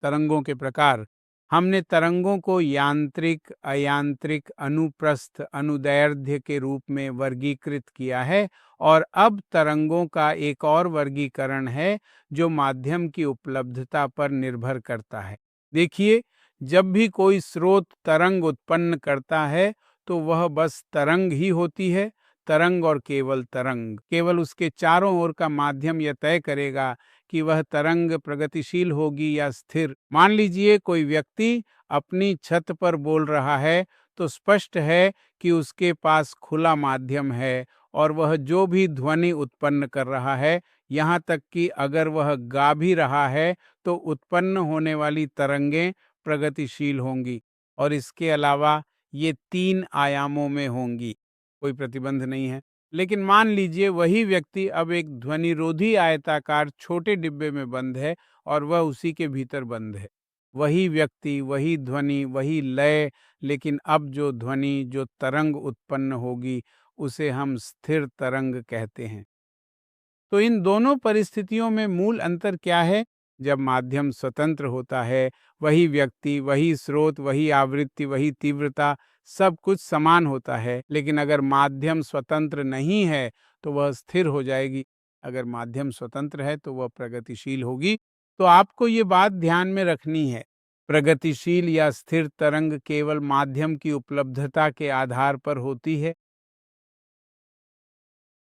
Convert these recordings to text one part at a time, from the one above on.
तरंगों के प्रकार। हमने तरंगों को यांत्रिक, अयांत्रिक, अनुप्रस्थ, अनुदैर्ध्य के रूप में वर्गीकृत किया है और अब तरंगों का एक और वर्गीकरण है जो माध्यम की उपलब्धता पर निर्भर करता है। देखिए, जब भी कोई स्रोत तरंग उत्पन्न करता है तो वह बस तरंग ही होती है। तरंग और केवल तरंग, केवल उसके चारों ओर का माध्यम यह तय करेगा कि वह तरंग प्रगतिशील होगी या स्थिर। मान लीजिए कोई व्यक्ति अपनी छत पर बोल रहा है तो स्पष्ट है कि उसके पास खुला माध्यम है और वह जो भी ध्वनि उत्पन्न कर रहा है, यहाँ तक कि अगर वह गा भी रहा है तो उत्पन्न होने वाली तरंगें प्रगतिशील होंगी और इसके अलावा ये 3 आयामों में होंगी, कोई प्रतिबंध नहीं है। लेकिन मान लीजिए वही व्यक्ति अब एक ध्वनिरोधी आयताकार छोटे डिब्बे में बंद है और वह उसी के भीतर बंद है। वही व्यक्ति, वही ध्वनि, वही लय, लेकिन अब जो ध्वनि, जो तरंग उत्पन्न होगी उसे हम स्थिर तरंग कहते हैं। तो इन दोनों परिस्थितियों में मूल अंतर क्या है? जब माध्यम स्वतंत्र होता है, वही व्यक्ति, वही स्रोत, वही आवृत्ति, वही तीव्रता, सब कुछ समान होता है। लेकिन अगर माध्यम स्वतंत्र नहीं है तो वह स्थिर हो जाएगी। अगर माध्यम स्वतंत्र है तो वह प्रगतिशील होगी। तो आपको ये बात ध्यान में रखनी है, प्रगतिशील या स्थिर तरंग केवल माध्यम की उपलब्धता के आधार पर होती है।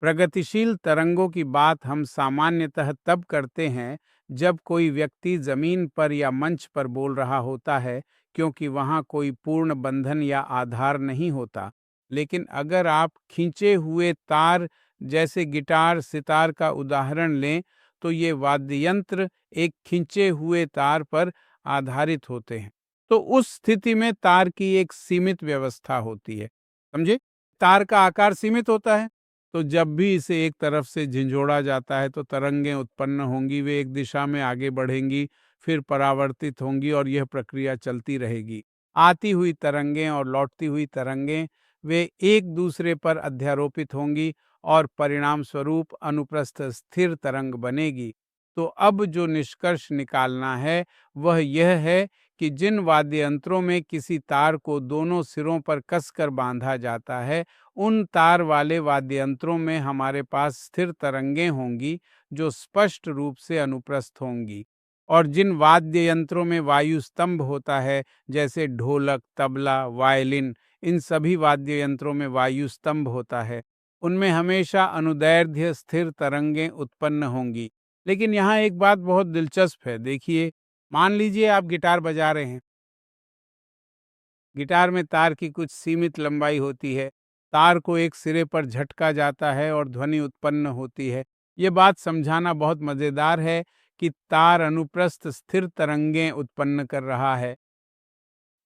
प्रगतिशील तरंगों की बात हम सामान्यतः तब करते हैं जब कोई व्यक्ति जमीन पर या मंच पर बोल रहा होता है, क्योंकि वहां कोई पूर्ण बंधन या आधार नहीं होता। लेकिन अगर आप खींचे हुए तार जैसे गिटार, सितार का उदाहरण लें तो ये वाद्य यंत्र एक खींचे हुए तार पर आधारित होते हैं। तो उस स्थिति में तार की एक सीमित व्यवस्था होती है, समझे? तार का आकार सीमित होता है, तो जब भी इसे एक तरफ से झिंझोड़ा जाता है तो तरंगें उत्पन्न होंगी, वे एक दिशा में आगे बढ़ेंगी, फिर परावर्तित होंगी और यह प्रक्रिया चलती रहेगी। आती हुई तरंगें और लौटती हुई तरंगें वे एक दूसरे पर अध्यारोपित होंगी और परिणाम स्वरूप अनुप्रस्थ स्थिर तरंग बनेगी। तो अब जो निष्कर्ष निकालना है वह यह है कि जिन वाद्य यंत्रों में किसी तार को दोनों सिरों पर कसकर बांधा जाता है, उन तार वाले वाद्य यंत्रों में हमारे पास स्थिर तरंगें होंगी जो स्पष्ट रूप से अनुप्रस्थ होंगी। और जिन वाद्य यंत्रों में वायु स्तंभ होता है, जैसे ढोलक, तबला, वायलिन, इन सभी वाद्य यंत्रों में वायु स्तंभ होता है, उनमें हमेशा अनुदैर्ध्य स्थिर तरंगें उत्पन्न होंगी। लेकिन यहाँ एक बात बहुत दिलचस्प है। देखिए, मान लीजिए आप गिटार बजा रहे हैं। गिटार में तार की कुछ सीमित लंबाई होती है। तार को एक सिरे पर झटका जाता है और ध्वनि उत्पन्न होती है। ये बात समझाना बहुत मजेदार है कि तार अनुप्रस्थ स्थिर तरंगें उत्पन्न कर रहा है।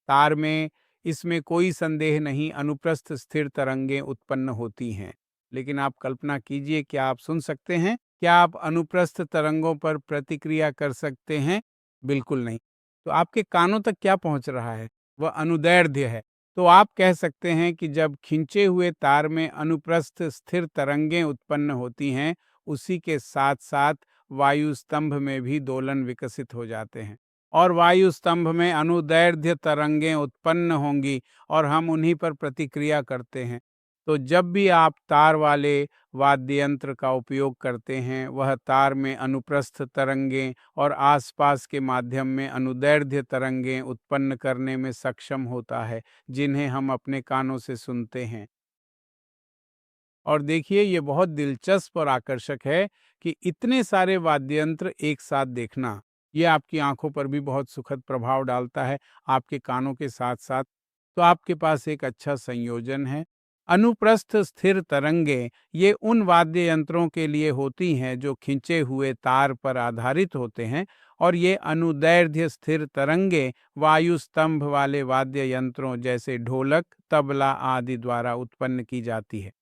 तार में, इसमें कोई संदेह नहीं, अनुप्रस्थ स्थिर तरंगें उत्पन्न होती हैं। लेकिन आप कल्पना कीजिए, क्या आप सुन सकते हैं? क्या आप अनुप्रस्थ तरंगों पर प्रतिक्रिया कर सकते हैं? बिल्कुल नहीं। तो आपके कानों तक क्या पहुंच रहा है? वह अनुदैर्ध्य है। तो आप कह सकते हैं कि जब खींचे हुए तार में अनुप्रस्थ स्थिर तरंगें उत्पन्न होती हैं, उसी के साथ साथ वायु स्तंभ में भी दोलन विकसित हो जाते हैं और वायु स्तंभ में अनुदैर्ध्य तरंगें उत्पन्न होंगी और हम उन्हीं पर प्रतिक्रिया करते हैं। तो जब भी आप तार वाले वाद्य यंत्र का उपयोग करते हैं, वह तार में अनुप्रस्थ तरंगें और आसपास के माध्यम में अनुदैर्ध्य तरंगें उत्पन्न करने में सक्षम होता है, जिन्हें हम अपने कानों से सुनते हैं। और देखिए, ये बहुत दिलचस्प और आकर्षक है कि इतने सारे वाद्य यंत्र एक साथ देखना, ये आपकी आंखों पर भी बहुत सुखद प्रभाव डालता है, आपके कानों के साथ साथ। तो आपके पास एक अच्छा संयोजन है। अनुप्रस्थ स्थिर तरंगें ये उन वाद्य यंत्रों के लिए होती हैं जो खींचे हुए तार पर आधारित होते हैं, और ये अनुदैर्ध्य स्थिर तरंगें वायु स्तंभ वाले वाद्य यंत्रों जैसे ढोलक, तबला आदि द्वारा उत्पन्न की जाती है।